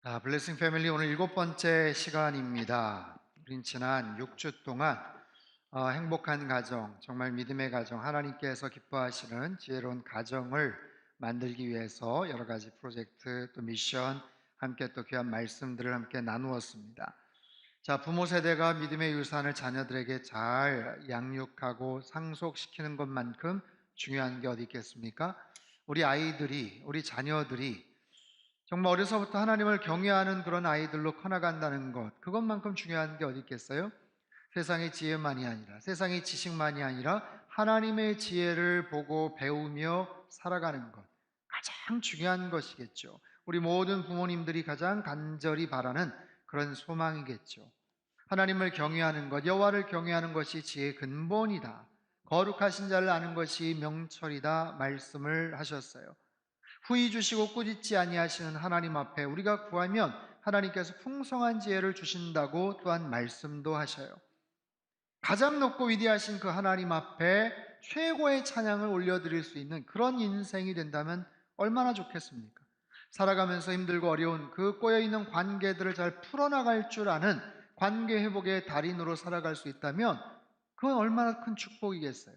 블레싱 패밀리 오늘 7번째 시간입니다. 우린 지난 6주 동안 행복한 가정, 정말 믿음의 가정, 하나님께서 기뻐하시는 지혜로운 가정을 만들기 위해서 여러 가지 프로젝트, 또 미션, 함께 또 귀한 말씀들을 함께 나누었습니다. 부모 세대가 믿음의 유산을 자녀들에게 잘 양육하고 상속시키는 것만큼 중요한 게 어디 있겠습니까? 우리 아이들이, 우리 자녀들이 정말 어려서부터 하나님을 경외하는 그런 아이들로 커나간다는 것, 그것만큼 중요한 게 어디 있겠어요? 세상의 지혜만이 아니라, 세상의 지식만이 아니라 하나님의 지혜를 보고 배우며 살아가는 것, 가장 중요한 것이겠죠. 우리 모든 부모님들이 가장 간절히 바라는 그런 소망이겠죠. 하나님을 경외하는 것, 여호와를 경외하는 것이 지혜의 근본이다. 거룩하신 자를 아는 것이 명철이다 말씀을 하셨어요. 후히 주시고 꾸짖지 아니하시는 하나님 앞에 우리가 구하면 하나님께서 풍성한 지혜를 주신다고 또한 말씀도 하셔요. 가장 높고 위대하신 그 하나님 앞에 최고의 찬양을 올려드릴 수 있는 그런 인생이 된다면 얼마나 좋겠습니까? 살아가면서 힘들고 어려운 그 꼬여있는 관계들을 잘 풀어나갈 줄 아는 관계 회복의 달인으로 살아갈 수 있다면 그건 얼마나 큰 축복이겠어요.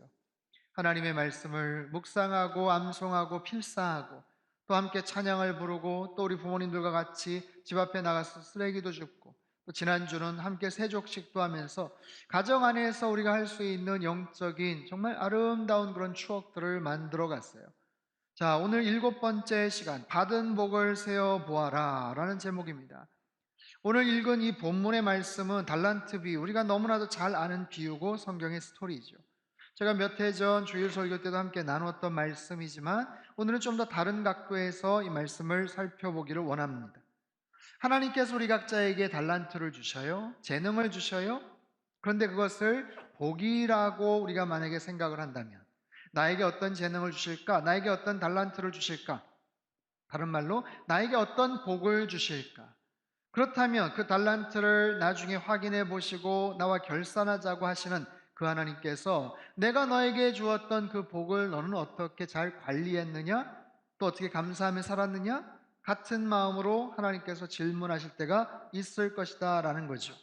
하나님의 말씀을 묵상하고 암송하고 필사하고 또 함께 찬양을 부르고 또 우리 부모님들과 같이 집 앞에 나가서 쓰레기도 줍고 또 지난주는 함께 세족식도 하면서 가정 안에서 우리가 할 수 있는 영적인 정말 아름다운 그런 추억들을 만들어 갔어요. 오늘 7번째 시간, 받은 복을 세어 보아라 라는 제목입니다. 오늘 읽은 이 본문의 말씀은 달란트 비유, 우리가 너무나도 잘 아는 비유고 성경의 스토리죠. 제가 몇 해 전 주일 설교 때도 함께 나누었던 말씀이지만 오늘은 좀 더 다른 각도에서 이 말씀을 살펴보기를 원합니다. 하나님께서 우리 각자에게 달란트를 주셔요. 재능을 주셔요. 그런데 그것을 복이라고 우리가 만약에 생각을 한다면 나에게 어떤 재능을 주실까? 나에게 어떤 달란트를 주실까? 다른 말로 나에게 어떤 복을 주실까? 그렇다면 그 달란트를 나중에 확인해 보시고 나와 결산하자고 하시는 그 하나님께서 내가 너에게 주었던 그 복을 너는 어떻게 잘 관리했느냐? 또 어떻게 감사하며 살았느냐? 같은 마음으로 하나님께서 질문하실 때가 있을 것이다 라는 거죠.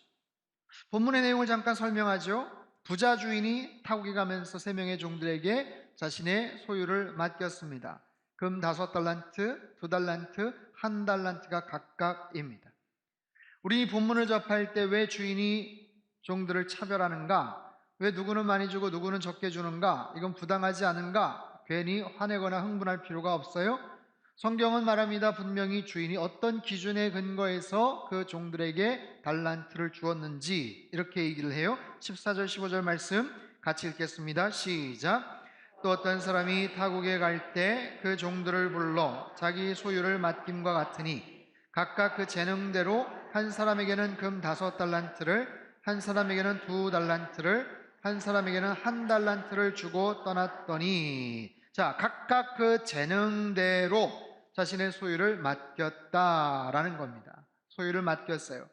본문의 내용을 잠깐 설명하죠. 부자 주인이 타국에 가면서 3명의 종들에게 자신의 소유를 맡겼습니다. 금 5달란트, 2달란트, 1달란트가 각각입니다. 우리 이 본문을 접할 때 왜 주인이 종들을 차별하는가? 왜 누구는 많이 주고 누구는 적게 주는가? 이건 부당하지 않은가? 괜히 화내거나 흥분할 필요가 없어요. 성경은 말합니다. 분명히 주인이 어떤 기준에 근거해서 그 종들에게 달란트를 주었는지 이렇게 얘기를 해요. 14절 15절 말씀 같이 읽겠습니다. 시작. 또 어떤 사람이 타국에 갈 때 그 종들을 불러 자기 소유를 맡김과 같으니 각각 그 재능대로 한 사람에게는 금 5달란트를, 한 사람에게는 2달란트를, 한 사람에게는 1달란트를 주고 떠났더니 각각 그 재능대로 자신의 소유를 맡겼다라는 겁니다. 소유를 맡겼어요.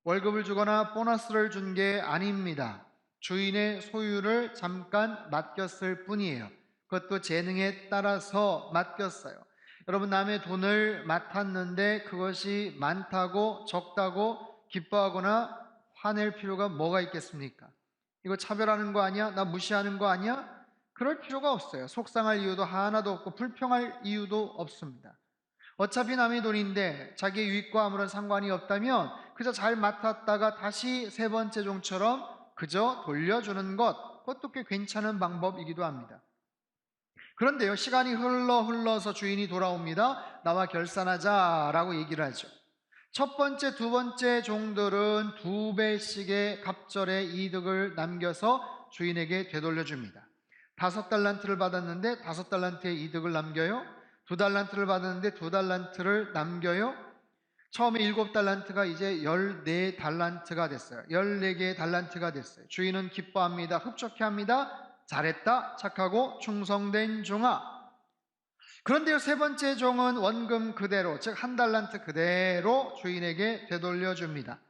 월급을 주거나 보너스를 준 게 아닙니다. 주인의 소유를 잠깐 맡겼을 뿐이에요. 그것도 재능에 따라서 맡겼어요. 여러분, 남의 돈을 맡았는데 그것이 많다고 적다고 기뻐하거나 화낼 필요가 뭐가 있겠습니까? 이거 차별하는 거 아니야? 나 무시하는 거 아니야? 그럴 필요가 없어요. 속상할 이유도 하나도 없고 불평할 이유도 없습니다. 어차피 남의 돈인데 자기의 유익과 아무런 상관이 없다면 그저 잘 맡았다가 다시 3번째 종처럼 그저 돌려주는 것, 그것도 꽤 괜찮은 방법이기도 합니다. 그런데요, 시간이 흘러서 주인이 돌아옵니다. 나와 결산하자라고 얘기를 하죠. 첫 번째, 두 번째 종들은 2배씩의 갑절의 이득을 남겨서 주인에게 되돌려줍니다. 5달란트를 받았는데 5달란트의 이득을 남겨요. 2달란트를 받았는데 2달란트를 남겨요. 처음에 7달란트가 이제 14달란트가 됐어요. 14개의 달란트가 됐어요. 주인은 기뻐합니다. 흡족해합니다. 잘했다, 착하고 충성된 종아. 그런데요, 3번째 종은 원금 그대로, 즉 1달란트 그대로 주인에게 되돌려줍니다.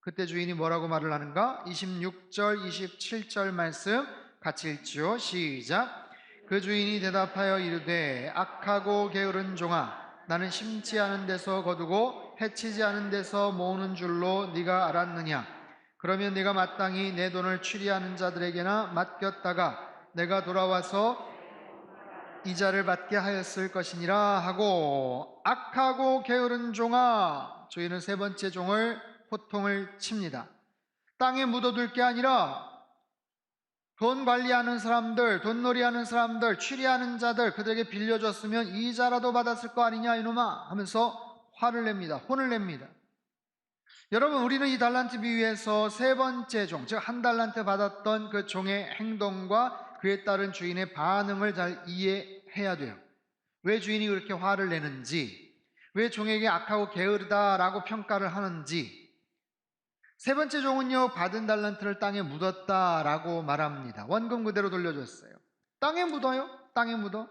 그때 주인이 뭐라고 말을 하는가? 26절, 27절 말씀 같이 읽지요. 시작. 그 주인이 대답하여 이르되 악하고 게으른 종아, 나는 심지 않은 데서 거두고 해치지 않은 데서 모으는 줄로 네가 알았느냐? 그러면 네가 마땅히 내 돈을 추리하는 자들에게나 맡겼다가 내가 돌아와서 이자를 받게 하였을 것이니라 하고, 악하고 게으른 종아, 주인은 세 번째 종을 호통을 칩니다. 땅에 묻어둘 게 아니라 돈 관리하는 사람들, 돈놀이하는 사람들, 추리하는 자들, 그들에게 빌려줬으면 이자라도 받았을 거 아니냐 이놈아 하면서 화를 냅니다. 혼을 냅니다. 여러분, 우리는 이 달란트 비유에서 세 번째 종, 즉 한 달란트 받았던 그 종의 행동과 그에 따른 주인의 반응을 잘 이해해야 돼요. 왜 주인이 그렇게 화를 내는지, 왜 종에게 악하고 게으르다라고 평가를 하는지. 세 번째 종은요, 받은 달란트를 땅에 묻었다라고 말합니다. 원금 그대로 돌려줬어요. 땅에 묻어요? 땅에 묻어?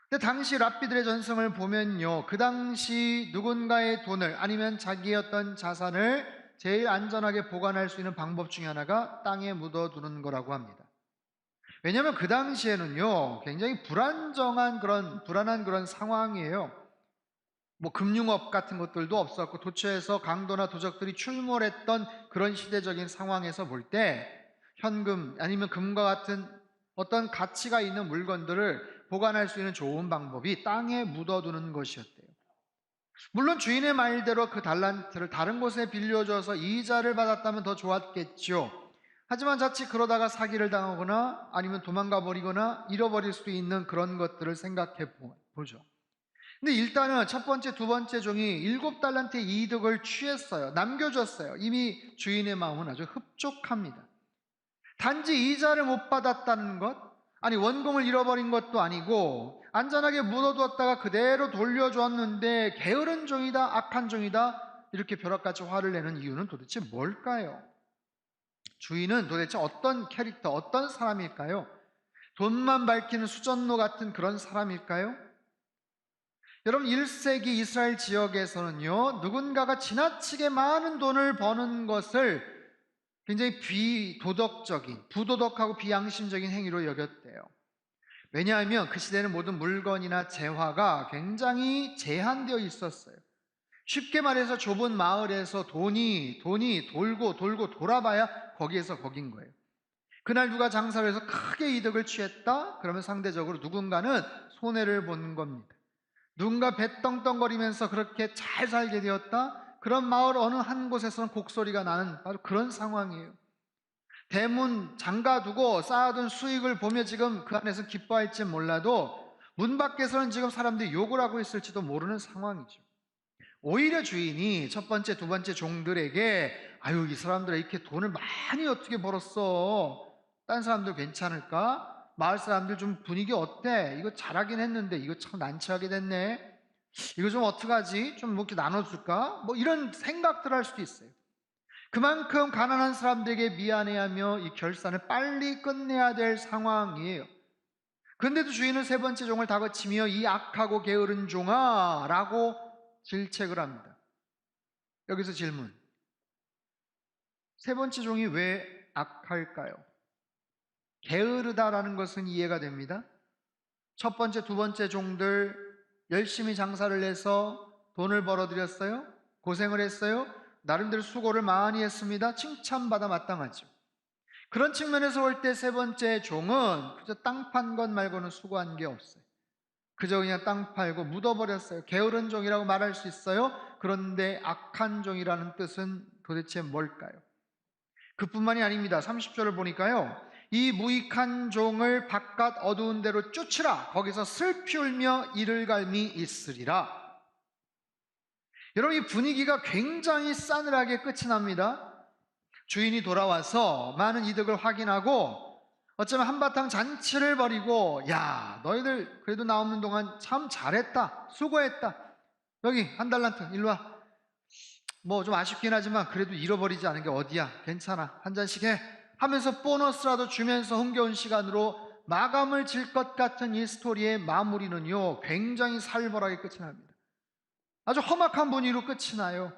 근데 당시 랍비들의 전승을 보면요, 그 당시 누군가의 돈을 아니면 자기의 어떤 자산을 제일 안전하게 보관할 수 있는 방법 중에 하나가 땅에 묻어두는 거라고 합니다. 왜냐하면 그 당시에는요, 굉장히 불안한 그런 상황이에요. 뭐 금융업 같은 것들도 없었고 도처에서 강도나 도적들이 출몰했던 그런 시대적인 상황에서 볼 때 현금 아니면 금과 같은 어떤 가치가 있는 물건들을 보관할 수 있는 좋은 방법이 땅에 묻어두는 것이었대요. 물론 주인의 말대로 그 달란트를 다른 곳에 빌려줘서 이자를 받았다면 더 좋았겠죠. 하지만 자칫 그러다가 사기를 당하거나 아니면 도망가 버리거나 잃어버릴 수도 있는 그런 것들을 생각해 보죠. 근데 일단은 첫 번째, 두 번째 종이 7달란트의 이득을 취했어요. 남겨줬어요. 이미 주인의 마음은 아주 흡족합니다. 단지 이자를 못 받았다는 것, 아니 원금을 잃어버린 것도 아니고 안전하게 묻어두었다가 그대로 돌려줬는데 게으른 종이다, 악한 종이다 이렇게 벼락같이 화를 내는 이유는 도대체 뭘까요? 주인은 도대체 어떤 캐릭터, 어떤 사람일까요? 돈만 밝히는 수전노 같은 그런 사람일까요? 여러분, 1세기 이스라엘 지역에서는요, 누군가가 지나치게 많은 돈을 버는 것을 굉장히 비도덕적인, 부도덕하고 비양심적인 행위로 여겼대요. 왜냐하면 그 시대는 모든 물건이나 재화가 굉장히 제한되어 있었어요. 쉽게 말해서 좁은 마을에서 돈이 돌고 돌아봐야 거기에서 거긴 거예요. 그날 누가 장사를 해서 크게 이득을 취했다? 그러면 상대적으로 누군가는 손해를 본 겁니다. 누군가 배떵떵거리면서 그렇게 잘 살게 되었다? 그런 마을 어느 한 곳에서는 곡소리가 나는 바로 그런 상황이에요. 대문 잠가두고 쌓아둔 수익을 보며 지금 그 안에서 기뻐할지 몰라도 문 밖에서는 지금 사람들이 욕을 하고 있을지도 모르는 상황이죠. 오히려 주인이 첫 번째, 두 번째 종들에게 아유, 이 사람들 이렇게 돈을 많이 어떻게 벌었어? 딴 사람들 괜찮을까? 마을 사람들 좀 분위기 어때? 이거 잘하긴 했는데 이거 참 난처하게 됐네. 이거 좀 어떡하지? 좀 뭐 이렇게 나눠줄까? 뭐 이런 생각들 할 수도 있어요. 그만큼 가난한 사람들에게 미안해하며 이 결산을 빨리 끝내야 될 상황이에요. 그런데도 주인은 세 번째 종을 다그치며 이 악하고 게으른 종아 라고 질책을 합니다. 여기서 질문. 세 번째 종이 왜 악할까요? 게으르다라는 것은 이해가 됩니다. 첫 번째, 두 번째 종들 열심히 장사를 해서 돈을 벌어들였어요. 고생을 했어요. 나름대로 수고를 많이 했습니다. 칭찬받아 마땅하죠. 그런 측면에서 볼 때 세 번째 종은 그저 땅 판 것 말고는 수고한 게 없어요. 그저 그냥 땅 팔고 묻어버렸어요. 게으른 종이라고 말할 수 있어요. 그런데 악한 종이라는 뜻은 도대체 뭘까요? 그뿐만이 아닙니다. 30절을 보니까요, 이 무익한 종을 바깥 어두운 데로 쫓으라. 거기서 슬피 울며 이를 갈미 있으리라. 여러분, 이 분위기가 굉장히 싸늘하게 끝이 납니다. 주인이 돌아와서 많은 이득을 확인하고 어쩌면 한바탕 잔치를 벌이고, 야, 너희들 그래도 나 없는 동안 참 잘했다, 수고했다, 여기 한 달란트 일로 와. 뭐 좀 아쉽긴 하지만 그래도 잃어버리지 않은 게 어디야, 괜찮아, 한 잔씩 해 하면서 보너스라도 주면서 흥겨운 시간으로 마감을 질 것 같은 이 스토리의 마무리는요, 굉장히 살벌하게 끝이 납니다. 아주 험악한 분위기로 끝이 나요.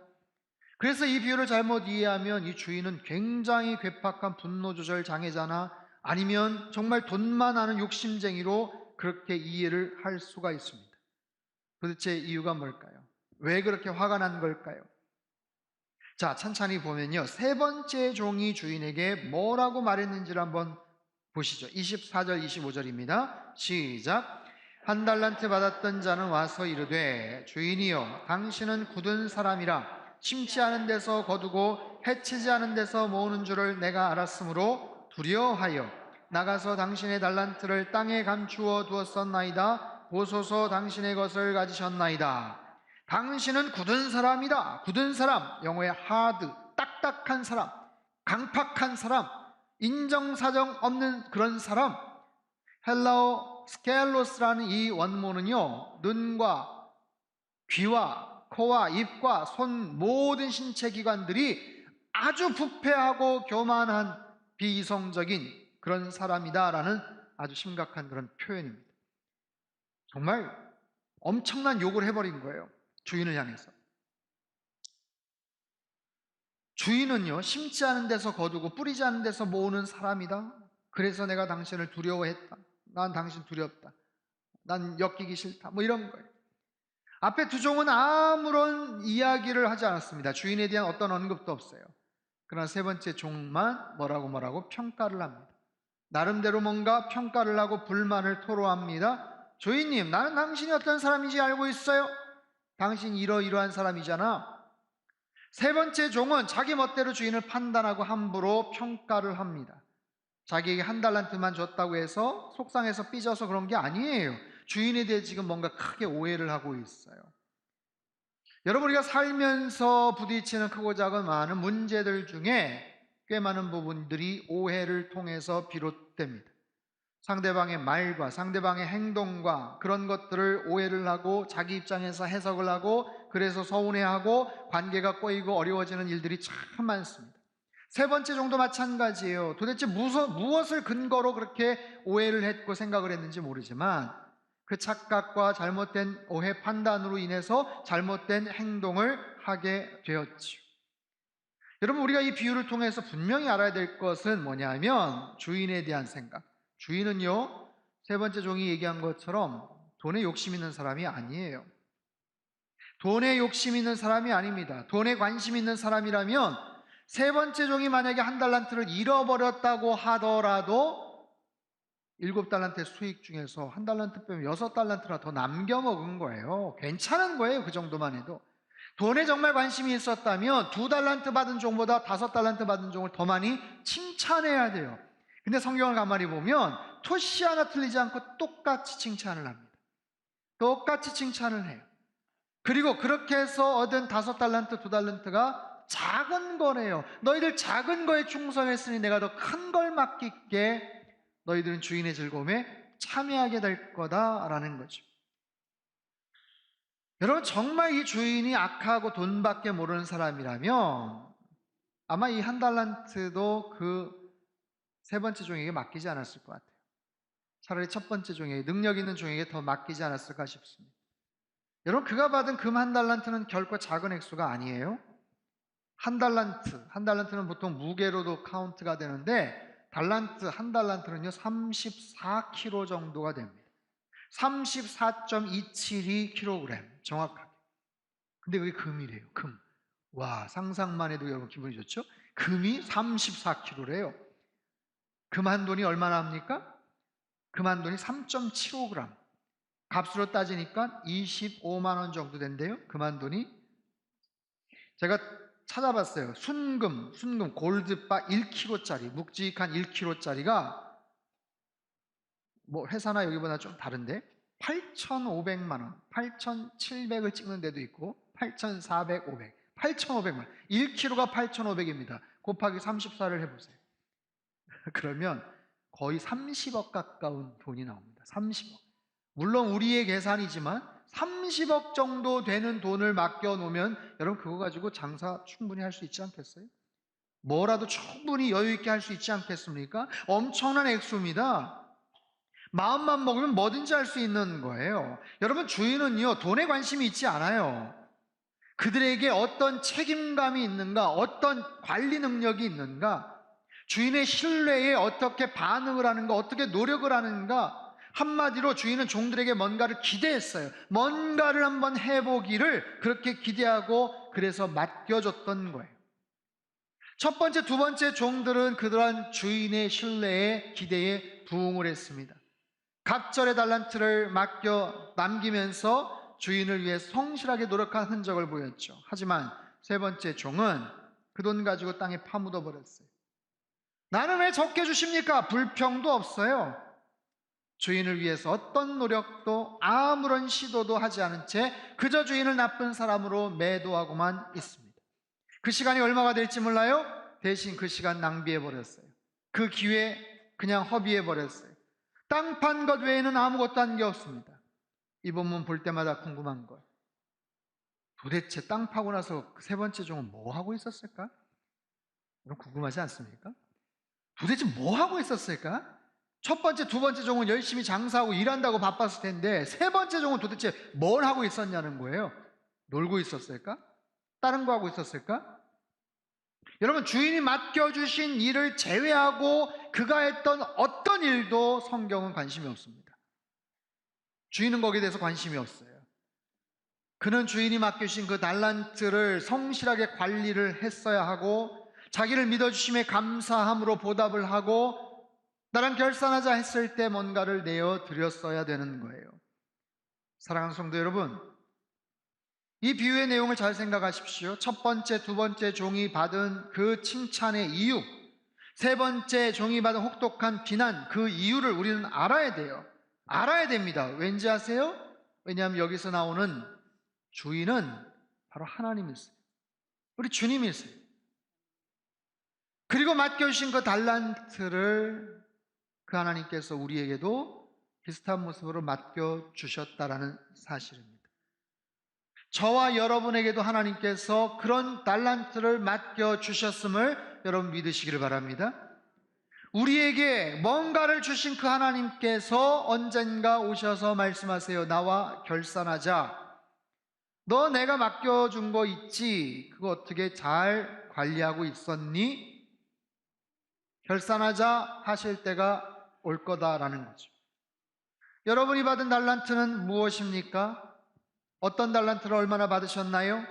그래서 이 비유를 잘못 이해하면 이 주인은 굉장히 괴팍한 분노조절 장애자나 아니면 정말 돈만 아는 욕심쟁이로 그렇게 이해를 할 수가 있습니다. 도대체 이유가 뭘까요? 왜 그렇게 화가 난 걸까요? 자, 천천히 보면요. 세 번째 종이 주인에게 뭐라고 말했는지를 한번 보시죠. 24절, 25절입니다. 시작. 한 달란트 받았던 자는 와서 이르되 주인이여 당신은 굳은 사람이라 심지 않은 데서 거두고 해치지 않은 데서 모으는 줄을 내가 알았으므로 두려워하여 나가서 당신의 달란트를 땅에 감추어 두었었나이다. 보소서 당신의 것을 가지셨나이다. 당신은 굳은 사람이다. 굳은 사람, 영어의 hard, 딱딱한 사람, 강팍한 사람, 인정사정 없는 그런 사람. 헬라어 스켈로스라는 이 원문은요, 눈과 귀와 코와 입과 손 모든 신체 기관들이 아주 부패하고 교만한 비이성적인 그런 사람이다라는 아주 심각한 그런 표현입니다. 정말 엄청난 욕을 해버린 거예요. 주인을 향해서. 주인은요, 심지 않은 데서 거두고 뿌리지 않은 데서 모으는 사람이다. 그래서 내가 당신을 두려워했다. 난 당신 두렵다. 난 엮이기 싫다. 뭐 이런 거예요. 앞에 두 종은 아무런 이야기를 하지 않았습니다. 주인에 대한 어떤 언급도 없어요. 그러나 세 번째 종만 뭐라고 평가를 합니다. 나름대로 뭔가 평가를 하고 불만을 토로합니다. 주인님, 나는 당신이 어떤 사람인지 알고 있어요. 당신 이러이러한 사람이잖아. 세 번째 종은 자기 멋대로 주인을 판단하고 함부로 평가를 합니다. 자기에게 한 달란트만 줬다고 해서 속상해서 삐져서 그런 게 아니에요. 주인에 대해 지금 뭔가 크게 오해를 하고 있어요. 여러분, 우리가 살면서 부딪히는 크고 작은 많은 문제들 중에 꽤 많은 부분들이 오해를 통해서 비롯됩니다. 상대방의 말과 상대방의 행동과 그런 것들을 오해를 하고 자기 입장에서 해석을 하고 그래서 서운해하고 관계가 꼬이고 어려워지는 일들이 참 많습니다. 세 번째 종도 마찬가지예요. 도대체 무엇을 근거로 그렇게 오해를 했고 생각을 했는지 모르지만 그 착각과 잘못된 오해 판단으로 인해서 잘못된 행동을 하게 되었죠. 여러분, 우리가 이 비유를 통해서 분명히 알아야 될 것은 뭐냐면 주인에 대한 생각. 주인은요, 세 번째 종이 얘기한 것처럼 돈에 욕심 있는 사람이 아니에요. 돈에 욕심 있는 사람이 아닙니다. 돈에 관심 있는 사람이라면 세 번째 종이 만약에 한 달란트를 잃어버렸다고 하더라도 7달란트의 수익 중에서 한 달란트 빼면 6달란트나 더 남겨 먹은 거예요. 괜찮은 거예요. 그 정도만 해도. 돈에 정말 관심이 있었다면 2달란트 받은 종보다 5달란트 받은 종을 더 많이 칭찬해야 돼요. 근데 성경을 가만히 보면 토시 하나 틀리지 않고 똑같이 칭찬을 합니다. 똑같이 칭찬을 해요. 그리고 그렇게 해서 얻은 5달란트, 2달란트가 작은 거네요. 너희들 작은 거에 충성했으니 내가 더 큰 걸 맡길게. 너희들은 주인의 즐거움에 참여하게 될 거다라는 거죠. 여러분, 정말 이 주인이 악하고 돈밖에 모르는 사람이라면 아마 이 한 달란트도 그 세 번째 종에게 맡기지 않았을 것 같아요. 차라리 첫 번째 종에게, 능력 있는 종에게 더 맡기지 않았을까 싶습니다. 여러분, 그가 받은 금 한 달란트는 결코 작은 액수가 아니에요. 한 달란트는 보통 무게로도 카운트가 되는데 한 달란트는요 34kg 정도가 됩니다. 34.272kg 정확하게. 근데 그게 금이래요. 금. 와, 상상만 해도 여러분 기분이 좋죠? 금이 34kg래요. 금 한 돈이 얼마나 합니까? 금 한 돈이 3.75g. 값으로 따지니까 25만 원 정도 된대요. 금 한 돈이. 제가 찾아봤어요. 순금 골드바 1kg짜리, 묵직한 1kg짜리가 뭐 회사나 여기보다 좀 다른데 8,500만 원, 8,700을 찍는 데도 있고 8,400, 500, 8,500만 원. 1kg가 8,500입니다. 곱하기 34를 해보세요. 그러면 거의 30억 가까운 돈이 나옵니다. 30억. 물론 우리의 계산이지만 30억 정도 되는 돈을 맡겨놓으면 여러분 그거 가지고 장사 충분히 할 수 있지 않겠어요? 뭐라도 충분히 여유 있게 할 수 있지 않겠습니까? 엄청난 액수입니다. 마음만 먹으면 뭐든지 할 수 있는 거예요. 여러분, 주인은요 돈에 관심이 있지 않아요. 그들에게 어떤 책임감이 있는가, 어떤 관리 능력이 있는가, 주인의 신뢰에 어떻게 반응을 하는가, 어떻게 노력을 하는가, 한마디로 주인은 종들에게 뭔가를 기대했어요. 뭔가를 한번 해보기를 그렇게 기대하고 그래서 맡겨줬던 거예요. 첫 번째, 두 번째 종들은 그러한 주인의 신뢰에 기대에 부응을 했습니다. 갑절의 달란트를 맡겨 남기면서 주인을 위해 성실하게 노력한 흔적을 보였죠. 하지만 세 번째 종은 그 돈 가지고 땅에 파묻어 버렸어요. 나는 왜 적게 주십니까? 불평도 없어요. 주인을 위해서 어떤 노력도 아무런 시도도 하지 않은 채 그저 주인을 나쁜 사람으로 매도하고만 있습니다. 그 시간이 얼마가 될지 몰라요? 대신 그 시간 낭비해 버렸어요. 그 기회 그냥 허비해 버렸어요. 땅 판 것 외에는 아무것도 한 게 없습니다. 이 본문 볼 때마다 궁금한 것, 도대체 땅 파고 나서 그 세 번째 종은 뭐 하고 있었을까? 여러분 궁금하지 않습니까? 도대체 뭐 하고 있었을까? 첫 번째, 두 번째 종은 열심히 장사하고 일한다고 바빴을 텐데 세 번째 종은 도대체 뭘 하고 있었냐는 거예요. 놀고 있었을까? 다른 거 하고 있었을까? 여러분, 주인이 맡겨주신 일을 제외하고 그가 했던 어떤 일도 성경은 관심이 없습니다. 주인은 거기에 대해서 관심이 없어요. 그는 주인이 맡겨주신 그 달란트를 성실하게 관리를 했어야 하고 자기를 믿어주심에 감사함으로 보답을 하고 나랑 결산하자 했을 때 뭔가를 내어드렸어야 되는 거예요. 사랑하는 성도 여러분, 이 비유의 내용을 잘 생각하십시오. 첫 번째, 두 번째 종이 받은 그 칭찬의 이유, 세 번째 종이 받은 혹독한 비난, 그 이유를 우리는 알아야 돼요. 알아야 됩니다. 왠지 아세요? 왜냐하면 여기서 나오는 주인은 바로 하나님이세요. 우리 주님이세요. 그리고 맡겨주신 그 달란트를 그 하나님께서 우리에게도 비슷한 모습으로 맡겨주셨다라는 사실입니다. 저와 여러분에게도 하나님께서 그런 달란트를 맡겨주셨음을 여러분 믿으시기를 바랍니다. 우리에게 뭔가를 주신 그 하나님께서 언젠가 오셔서 말씀하세요. 나와 결산하자. 너 내가 맡겨준 거 있지? 그거 어떻게 잘 관리하고 있었니? 결산하자 하실 때가 올 거다라는 거죠. 여러분이 받은 달란트는 무엇입니까? 어떤 달란트를 얼마나 받으셨나요?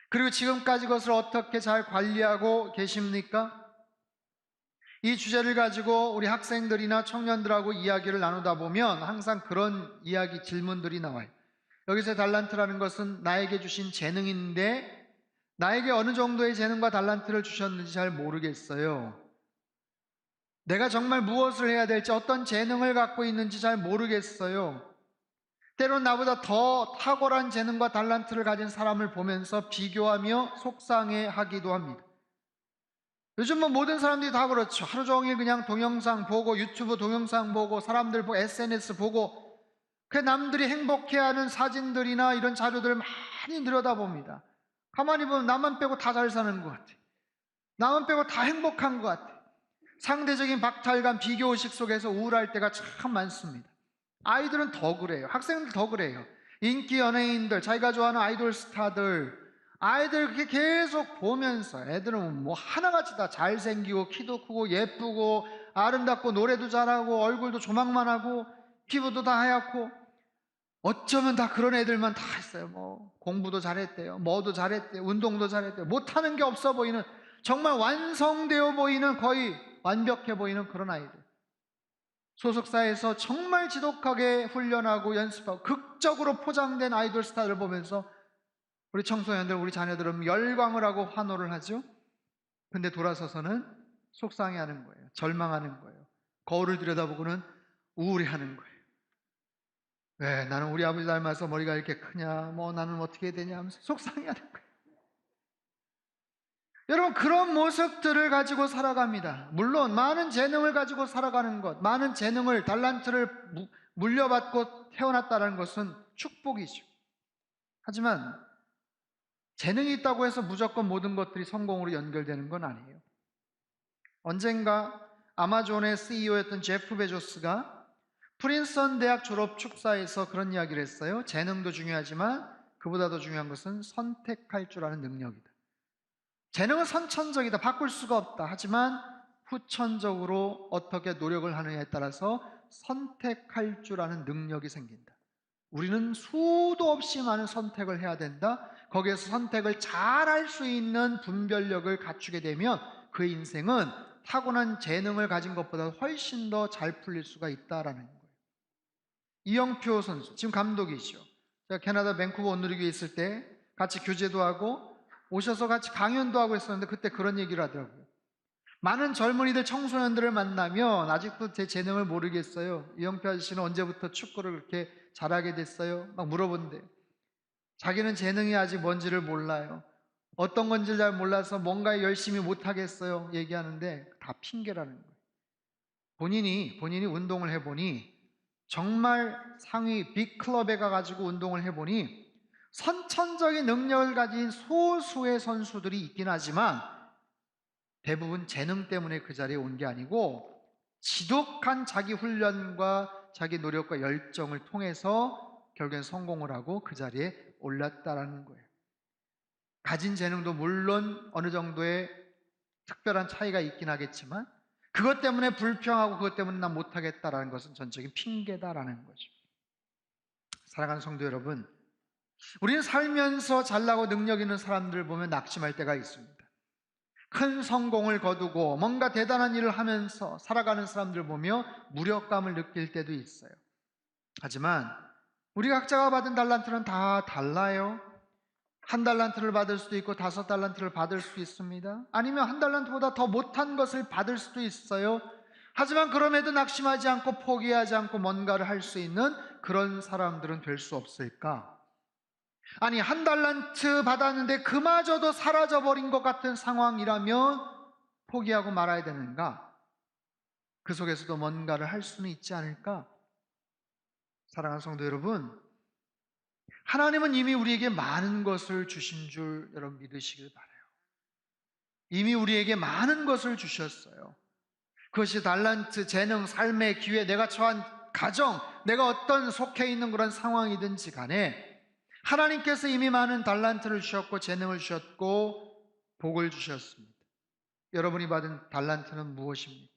그리고 지금까지 그것을 어떻게 잘 관리하고 계십니까? 이 주제를 가지고 우리 학생들이나 청년들하고 이야기를 나누다 보면 항상 그런 이야기, 질문들이 나와요. 여기서 달란트라는 것은 나에게 주신 재능인데 나에게 어느 정도의 재능과 달란트를 주셨는지 잘 모르겠어요. 내가 정말 무엇을 해야 될지, 어떤 재능을 갖고 있는지 잘 모르겠어요. 때론 나보다 더 탁월한 재능과 달란트를 가진 사람을 보면서 비교하며 속상해하기도 합니다. 요즘 뭐 모든 사람들이 다 그렇죠. 하루 종일 그냥 동영상 보고, 유튜브 동영상 보고, 사람들 보고, SNS 보고, 그 남들이 행복해하는 사진들이나 이런 자료들을 많이 들여다봅니다. 가만히 보면 나만 빼고 다 잘 사는 것 같아. 나만 빼고 다 행복한 것 같아. 상대적인 박탈감, 비교의식 속에서 우울할 때가 참 많습니다. 아이들은 더 그래요. 학생들 더 그래요. 인기 연예인들, 자기가 좋아하는 아이돌 스타들, 아이들 그렇게 계속 보면서 애들은 뭐 하나같이 다 잘생기고 키도 크고 예쁘고 아름답고 노래도 잘하고 얼굴도 조망만하고 피부도 다 하얗고 어쩌면 다 그런 애들만 다 했어요. 뭐 공부도 잘했대요. 뭐도 잘했대요. 운동도 잘했대요. 못하는 게 없어 보이는, 정말 완성되어 보이는, 거의 완벽해 보이는 그런 아이들. 소속사에서 정말 지독하게 훈련하고 연습하고 극적으로 포장된 아이돌 스타를 보면서 우리 청소년들, 우리 자녀들은 열광을 하고 환호를 하죠. 근데 돌아서서는 속상해하는 거예요. 절망하는 거예요. 거울을 들여다보고는 우울해하는 거예요. 왜 나는 우리 아버지 닮아서 머리가 이렇게 크냐, 뭐 나는 어떻게 되냐 하면서 속상해하는 거예요. 여러분, 그런 모습들을 가지고 살아갑니다. 물론 많은 재능을 가지고 살아가는 것, 많은 재능을, 달란트를 물려받고 태어났다는 것은 축복이죠. 하지만 재능이 있다고 해서 무조건 모든 것들이 성공으로 연결되는 건 아니에요. 언젠가 아마존의 CEO였던 제프 베조스가 프린스턴 대학 졸업 축사에서 그런 이야기를 했어요. 재능도 중요하지만 그보다 더 중요한 것은 선택할 줄 아는 능력이다. 재능은 선천적이다. 바꿀 수가 없다. 하지만 후천적으로 어떻게 노력을 하느냐에 따라서 선택할 줄 아는 능력이 생긴다. 우리는 수도 없이 많은 선택을 해야 된다. 거기에서 선택을 잘 할 수 있는 분별력을 갖추게 되면 그의 인생은 타고난 재능을 가진 것보다 훨씬 더 잘 풀릴 수가 있다라는 거예요. 이영표 선수, 지금 감독이죠. 제가 캐나다 밴쿠버 온누리교에 있을 때 같이 교제도 하고 오셔서 같이 강연도 하고 했었는데 그때 그런 얘기를 하더라고요. 많은 젊은이들, 청소년들을 만나면 아직도 제 재능을 모르겠어요. 이영표 아저씨는 언제부터 축구를 그렇게 잘하게 됐어요? 막 물어본대요. 자기는 재능이 아직 뭔지를 몰라요. 어떤 건지 잘 몰라서 뭔가 열심히 못하겠어요. 얘기하는데 다 핑계라는 거예요. 본인이 운동을 해보니 정말 상위 빅클럽에 가가지고 운동을 해보니 선천적인 능력을 가진 소수의 선수들이 있긴 하지만 대부분 재능 때문에 그 자리에 온 게 아니고 지독한 자기 훈련과 자기 노력과 열정을 통해서 결국엔 성공을 하고 그 자리에 올랐다라는 거예요. 가진 재능도 물론 어느 정도의 특별한 차이가 있긴 하겠지만 그것 때문에 불평하고 그것 때문에 난 못하겠다라는 것은 전적인 핑계다라는 거죠. 사랑하는 성도 여러분, 우리는 살면서 잘나고 능력 있는 사람들을 보면 낙심할 때가 있습니다. 큰 성공을 거두고 뭔가 대단한 일을 하면서 살아가는 사람들 보며 무력감을 느낄 때도 있어요. 하지만 우리 각자가 받은 달란트는 다 달라요. 1달란트를 받을 수도 있고 5달란트를 받을 수도 있습니다. 아니면 1달란트보다 더 못한 것을 받을 수도 있어요. 하지만 그럼에도 낙심하지 않고 포기하지 않고 뭔가를 할 수 있는 그런 사람들은 될 수 없을까? 아니 1달란트 받았는데 그마저도 사라져버린 것 같은 상황이라면 포기하고 말아야 되는가? 그 속에서도 뭔가를 할 수는 있지 않을까? 사랑하는 성도 여러분, 하나님은 이미 우리에게 많은 것을 주신 줄 여러분 믿으시길 바라요. 이미 우리에게 많은 것을 주셨어요. 그것이 달란트, 재능, 삶의 기회, 내가 처한 가정, 내가 어떤 속해 있는 그런 상황이든지 간에 하나님께서 이미 많은 달란트를 주셨고 재능을 주셨고 복을 주셨습니다. 여러분이 받은 달란트는 무엇입니까?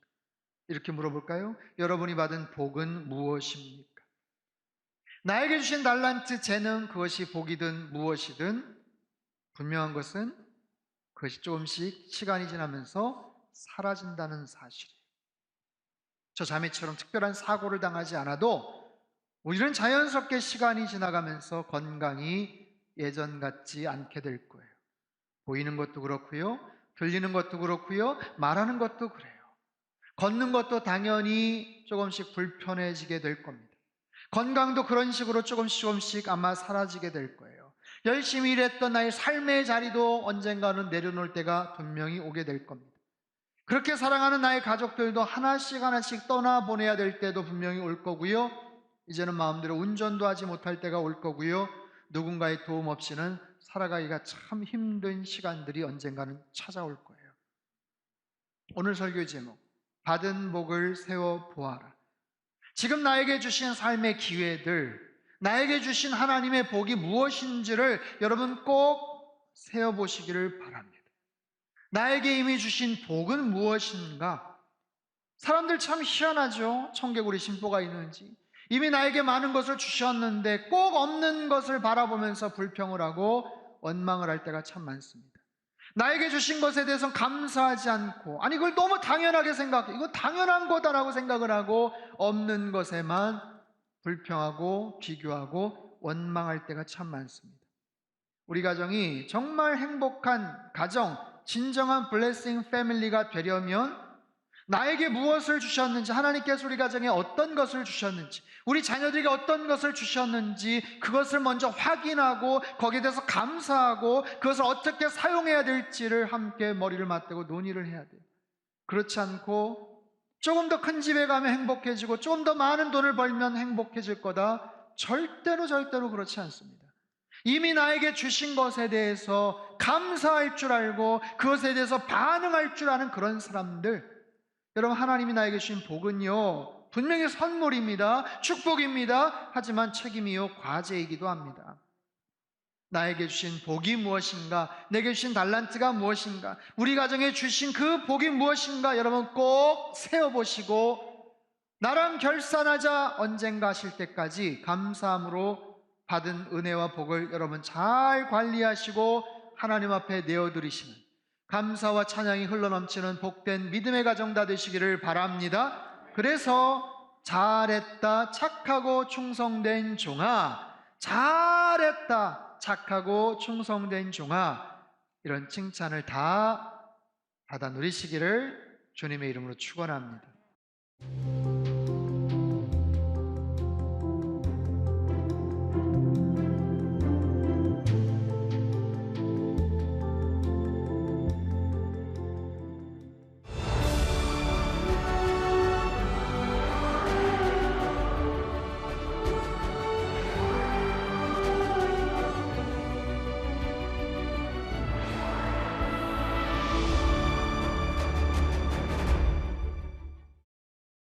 이렇게 물어볼까요? 여러분이 받은 복은 무엇입니까? 나에게 주신 달란트, 재능, 그것이 복이든 무엇이든 분명한 것은 그것이 조금씩 시간이 지나면서 사라진다는 사실이에요. 저 자매처럼 특별한 사고를 당하지 않아도 우리는 자연스럽게 시간이 지나가면서 건강이 예전 같지 않게 될 거예요. 보이는 것도 그렇고요, 들리는 것도 그렇고요, 말하는 것도 그래요. 걷는 것도 당연히 조금씩 불편해지게 될 겁니다. 건강도 그런 식으로 조금씩 아마 사라지게 될 거예요. 열심히 일했던 나의 삶의 자리도 언젠가는 내려놓을 때가 분명히 오게 될 겁니다. 그렇게 사랑하는 나의 가족들도 하나씩 떠나보내야 될 때도 분명히 올 거고요. 이제는 마음대로 운전도 하지 못할 때가 올 거고요. 누군가의 도움 없이는 살아가기가 참 힘든 시간들이 언젠가는 찾아올 거예요. 오늘 설교 제목, 받은 복을 세워보아라. 지금 나에게 주신 삶의 기회들, 나에게 주신 하나님의 복이 무엇인지를 여러분 꼭 세어보시기를 바랍니다. 나에게 이미 주신 복은 무엇인가? 사람들 참 희한하죠. 청개구리 심보가 있는지. 이미 나에게 많은 것을 주셨는데 꼭 없는 것을 바라보면서 불평을 하고 원망을 할 때가 참 많습니다. 나에게 주신 것에 대해서는 감사하지 않고, 아니 그걸 너무 당연하게 생각해, 이거 당연한 거다라고 생각을 하고 없는 것에만 불평하고 비교하고 원망할 때가 참 많습니다. 우리 가정이 정말 행복한 가정, 진정한 블레싱 패밀리가 되려면 나에게 무엇을 주셨는지, 하나님께서 우리 가정에 어떤 것을 주셨는지, 우리 자녀들에게 어떤 것을 주셨는지 그것을 먼저 확인하고 거기에 대해서 감사하고 그것을 어떻게 사용해야 될지를 함께 머리를 맞대고 논의를 해야 돼요. 그렇지 않고 조금 더 큰 집에 가면 행복해지고 조금 더 많은 돈을 벌면 행복해질 거다, 절대로 그렇지 않습니다. 이미 나에게 주신 것에 대해서 감사할 줄 알고 그것에 대해서 반응할 줄 아는 그런 사람들, 여러분 하나님이 나에게 주신 복은요 분명히 선물입니다. 축복입니다. 하지만 책임이요 과제이기도 합니다. 나에게 주신 복이 무엇인가, 내게 주신 달란트가 무엇인가, 우리 가정에 주신 그 복이 무엇인가 여러분 꼭 세어보시고 나랑 결산하자 언젠가 하실 때까지 감사함으로 받은 은혜와 복을 여러분 잘 관리하시고 하나님 앞에 내어드리시는 감사와 찬양이 흘러넘치는 복된 믿음의 가정 다 되시기를 바랍니다. 그래서 잘했다 착하고 충성된 종아, 잘했다 착하고 충성된 종아, 이런 칭찬을 다 받아 누리시기를 주님의 이름으로 축원합니다.